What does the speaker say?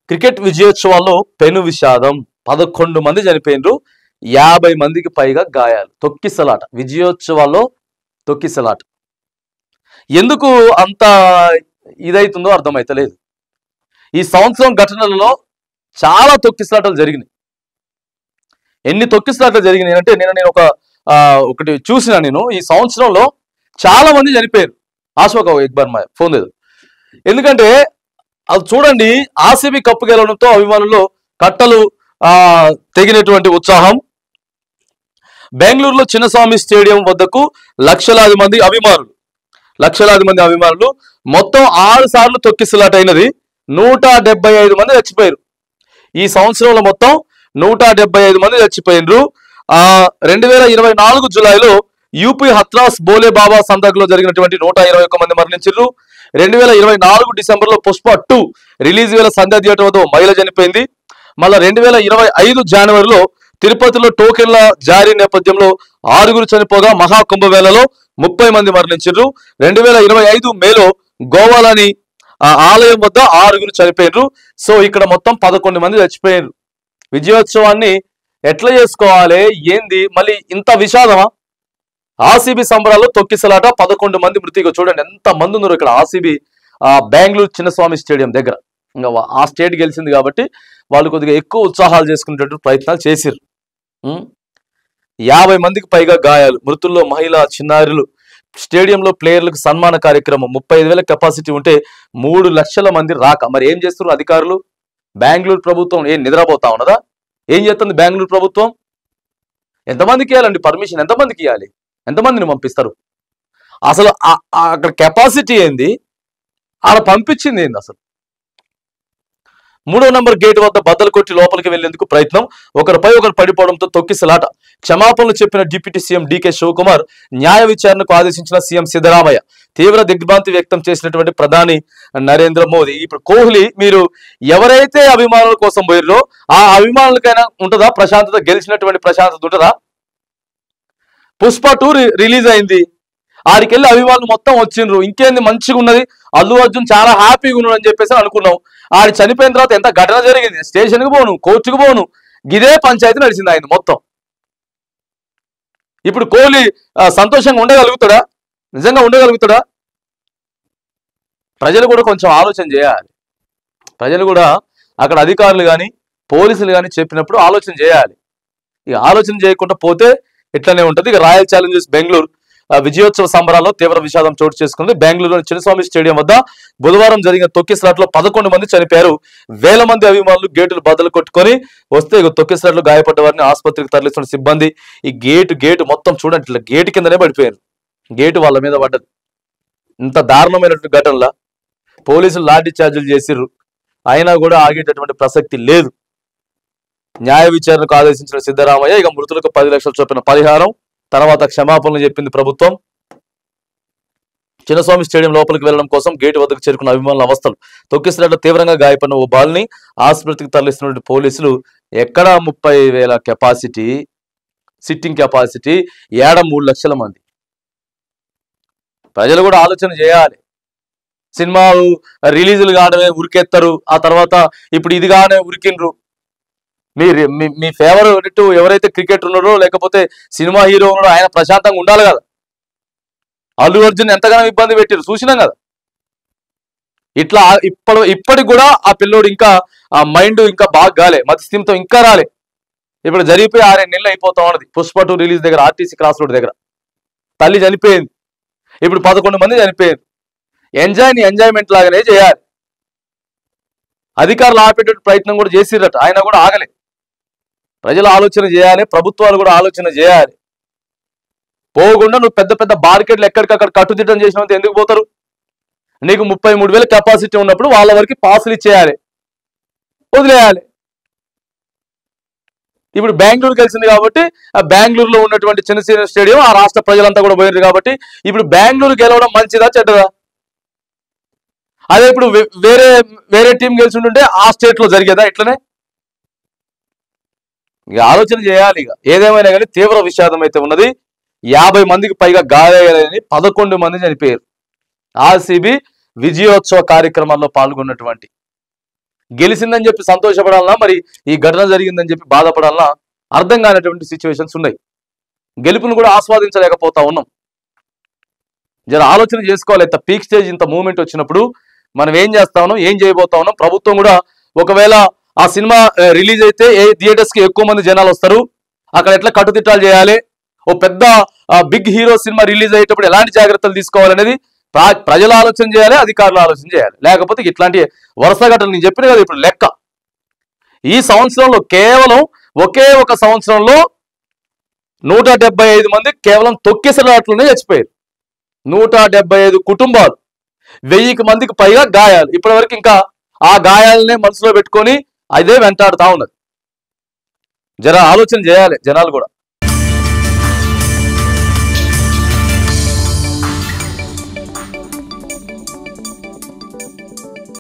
Cricket విజయోత్సవాల్లో పెను విషాదం. 11 మంది చనిపోయినరు, 50 మందికి పైగా గాయాలు. తొక్కిసలాట, విజయోత్సవాల్లో తొక్కిసలాట. ఎందుకు అంత ఇదైతుందో అర్థమైతలేదు. ఈ సంవత్సరం ఘటనలలో చాలా తొక్కిసలాటలు జరిగినాయి. ఎన్ని తొక్కిసలాటలు జరిగినాయి అంటే నేను ఒకటి చూసిన, నేను ఈ సంవత్సరంలో చాలా మంది చనిపోయారు. ఆశోక ఎక్బార్ మా ఫోన్ లేదు. ఎందుకంటే అది చూడండి, ఆర్సీబీ కప్పు గెలవడంతో అభిమానుల్లో కట్టలు తెగినటువంటి ఉత్సాహం. బెంగళూరులో చిన్నస్వామి స్టేడియం వద్దకు లక్షలాది మంది అభిమానులు మొత్తం 6 సార్లు తొక్కిసలాట అయినది. 175 మంది చచ్చిపోయారు. ఈ సంవత్సరంలో మొత్తం 175 మంది చచ్చిపోయినరు. 2024 జూలైలో యూపీ హత్రాస్ బోలే బాబా సందర్లో జరిగినటువంటి 121 మంది మరణించారు. 2024 డిసెంబర్లో పుష్ప 2 రిలీజ్ వేళ సంధ్య థియేటర్ వద్ద మహిళ చనిపోయింది. మళ్ళా 2025 జనవరిలో తిరుపతిలో టోకెన్ల జారీ నేపథ్యంలో 6 చనిపోగా మహాకుంభవేళలో 30 మంది మరణించారు. 2025 మేలో గోవాలోని ఆలయం వద్ద 6 చనిపోయారు. సో ఇక్కడ మొత్తం 11 మంది చచ్చిపోయారు. విజయోత్సవాన్ని ఎట్లా చేసుకోవాలి ఏంది, మళ్ళీ ఇంత విషాదమా? ఆర్సీబీ సంబరాల్లో తొక్కిసలాట, 11 మంది మృతిగా. చూడండి ఎంత మంది ఉన్నారు ఇక్కడ. ఆర్సీబీ బెంగళూరు చిన్నస్వామి స్టేడియం దగ్గర, ఇంకా ఆ స్టేట్ గెలిచింది కాబట్టి వాళ్ళు కొద్దిగా ఎక్కువ ఉత్సాహాలు చేసుకునేటట్టు ప్రయత్నాలు చేసిర్రు. 50 మందికి పైగా గాయాలు, మృతుల్లో మహిళా చిన్నారులు. స్టేడియంలో ప్లేయర్లకు సన్మాన కార్యక్రమం. 35,000 కెపాసిటీ ఉంటే 3 లక్షల మంది రాక. మరి ఏం చేస్తున్నారు అధికారులు? బెంగళూరు ప్రభుత్వం ఏం నిద్రపోతా ఉన్నదా? ఏం చేస్తుంది బెంగళూరు ప్రభుత్వం? ఎంతమందికి ఇవ్వాలండి పర్మిషన్? ఎంతమందికి ఇవ్వాలి? ఎంతమందిని పంపిస్తారు? అసలు అక్కడ కెపాసిటీ ఏంది? ఆడ పంపించింది ఏంది అసలు? 3వ నంబర్ గేట్ వద్ద బద్దలు కొట్టి లోపలికి వెళ్లేందుకు ప్రయత్నం. ఒకరిపై ఒకరు పడిపోవడంతో తొక్కిసలాట. క్షమాపణలు చెప్పిన డిప్యూటీ సీఎం డీకే శివకుమార్, న్యాయ విచారణకు ఆదేశించిన సీఎం సిద్ధరామయ్య. తీవ్ర దిగ్భ్రాంతి వ్యక్తం చేసినటువంటి ప్రధాని నరేంద్ర మోదీ. ఇప్పుడు కోహ్లీ, మీరు ఎవరైతే అభిమానుల కోసం పోయిర్రో ఆ అభిమానులకైనా ఉంటుందా ప్రశాంతత? గెలిచినటువంటి ప్రశాంతత ఉంటుందా? పుష్ప 2 రిలీజ్ అయింది, ఆడికెళ్ళి అభిమానులు మొత్తం వచ్చిండ్రు. ఇంకేంది మంచిగా ఉన్నది, అల్లు అర్జున్ చాలా హ్యాపీగా ఉన్నాడు అని చెప్పేసి అనుకున్నాం. ఆడి చనిపోయిన తర్వాత ఎంత ఘటన జరిగింది. స్టేషన్కి పోను, కోర్టుకు పోను, గిదే పంచాయతీ నడిచింది ఆయన మొత్తం. ఇప్పుడు కోహ్లీ సంతోషంగా ఉండగలుగుతాడా? నిజంగా ఉండగలుగుతాడా? ప్రజలు కూడా కొంచెం ఆలోచన చేయాలి. ప్రజలు కూడా అక్కడ అధికారులు కానీ పోలీసులు కానీ చెప్పినప్పుడు ఆలోచన చేయాలి. ఇక ఆలోచన చేయకుండా పోతే ఇట్లనే ఉంటుంది. ఇక రాయల్ ఛాలెంజర్స్ బెంగళూరు విజయోత్సవ సంబరాల్లో తీవ్ర విషాదం చోటు చేసుకుంది. బెంగళూరులోని చిన్నస్వామి స్టేడియం వద్ద బుధవారం జరిగిన తొక్కిసలాట్లో 11 మంది చనిపోయారు. వేల మంది అభిమానులు గేటులు బద్దలు కొట్టుకొని వస్తే తొక్కిసలాట్లో గాయపడ్డ వారిని ఆసుపత్రికి తరలిస్తున్న సిబ్బంది. ఈ గేటు మొత్తం చూడండి, ఇట్లా గేటు కిందనే పడిపోయారు. గేటు వాళ్ళ మీద పడ్డది. ఇంత దారుణమైనటువంటి ఘటనలా పోలీసులు లాఠీ చార్జీలు చేసిర్రు, అయినా కూడా ఆగేటటువంటి ప్రసక్తి లేదు. న్యాయ విచారణకు ఆదేశించిన సిద్ధరామయ్య. ఇక మృతులకు 10 లక్షల చొప్పున పరిహారం, తర్వాత క్షమాపణలు చెప్పింది ప్రభుత్వం. చిన్నస్వామి స్టేడియం లోపలికి వెళ్లడం కోసం గేటు వద్దకు చేరుకున్న అభిమానుల అవస్థలు. తొక్కిసలాటలో తీవ్రంగా గాయపడిన ఓ బాల్ని ఆసుపత్రికి తరలిస్తున్న పోలీసులు. ఎక్కడ 30,000 కెపాసిటీ, సిట్టింగ్ కెపాసిటీ, 3 లక్షల మంది. ప్రజలు కూడా ఆలోచన చేయాలి. సినిమాలు రిలీజులు కావడమే ఉరికెత్తారు, ఆ తర్వాత ఇప్పుడు ఇదిగానే ఉరికిండ్రు. మీ ఫేవరెట్ ఎవరైతే క్రికెట్ ఉన్నారో లేకపోతే సినిమా హీరో ఉన్నారో ఆయన ప్రశాంతంగా ఉండాలి కదా. అల్లు అర్జున్ ఎంతగానో ఇబ్బంది పెట్టారు, చూసినాం కదా. ఇట్లా ఇప్పటికి కూడా ఆ పిల్లోడు ఇంకా ఆ మైండ్ ఇంకా బాగా గాలే, మతిస్థిమితం ఇంకా రాలే. ఇప్పుడు జరిగిపోయి 6 నెలలు అయిపోతా ఉన్నది. పుష్ప 2 రిలీజ్ దగ్గర ఆర్టీసీ క్రాస్ రోడ్ దగ్గర తల్లి చనిపోయింది. ఇప్పుడు 11 మంది చనిపోయారు. ఎంజాయ్మెంట్ లాగానే చేయాలి. అధికారులు ఆపేట ప్రయత్నం కూడా చేసిరట, ఆయన కూడా ఆగలే. ప్రజలు ఆలోచన చేయాలి, ప్రభుత్వాలు కూడా ఆలోచన చేయాలి. పోకుండా నువ్వు పెద్ద పెద్ద బార్కెట్లు ఎక్కడికక్కడ కట్టుదిట్టం చేసినంత ఎందుకు పోతారు? నీకు 33,000 కెపాసిటీ ఉన్నప్పుడు వాళ్ళ వరకు పాసులు ఇచ్చేయాలి, వదిలేయాలి. ఇప్పుడు బెంగళూరు కలిసింది కాబట్టి ఆ బెంగళూరులో ఉన్నటువంటి చిన్న స్టేడియం ఆ రాష్ట్ర ప్రజలంతా కూడా పోయారు కాబట్టి ఇప్పుడు బెంగళూరు గెలవడం మంచిదా చెడ్డదా? అదే ఇప్పుడు వేరే టీం గెలిచి ఉంటుంటే ఆ స్టేట్ లో జరిగేదా ఇట్లనే? ఇక ఆలోచన చేయాలి. ఇక ఏదేమైనా కానీ తీవ్ర విషాదం అయితే ఉన్నది. 50 మందికి పైగా గాయాలని, 11 మంది చనిపోయారు. ఆర్సీబీ విజయోత్సవ కార్యక్రమాల్లో పాల్గొన్నటువంటి గెలిచిందని చెప్పి సంతోషపడాలన్నా మరి ఈ ఘటన జరిగిందని చెప్పి బాధపడాలన్నా అర్థం కానటువంటి సిచ్యువేషన్స్ ఉన్నాయి. గెలుపును కూడా ఆస్వాదించలేకపోతా ఉన్నాం. జర ఆలోచన చేసుకోవాలి. ఇంత పీక్ స్టేజ్, ఇంత మూమెంట్ వచ్చినప్పుడు మనం ఏం చేస్తా ఉన్నాం, ఏం చేయబోతా ఉన్నాం. ప్రభుత్వం కూడా ఒకవేళ ఆ సినిమా రిలీజ్ అయితే ఏ థియేటర్స్ కి ఎక్కువ మంది జనాలు వస్తారు, అక్కడ ఎట్లా కట్టుదిట్టాలు చేయాలి, ఓ పెద్ద బిగ్ హీరో సినిమా రిలీజ్ అయ్యేటప్పుడు ఎలాంటి జాగ్రత్తలు తీసుకోవాలనేది ప్రజలు ఆలోచన చేయాలి, అధికారులు ఆలోచన చేయాలి. లేకపోతే ఇట్లాంటి వరుస ఘటనలు నేను చెప్పిన కదా ఇప్పుడు లెక్క. ఈ సంవత్సరంలో కేవలం ఒకే ఒక సంవత్సరంలో 175 మంది కేవలం తొక్కిసలాట్లోనే చచ్చిపోయారు. 175 కుటుంబాలు, 1000 మందికి పైగా గాయాలు. ఇప్పటి వరకు ఇంకా ఆ గాయాలనే మనసులో పెట్టుకొని అదే వెంటాడుతా ఉన్నది. జర ఆలోచన చేయాలి జనాలు కూడా.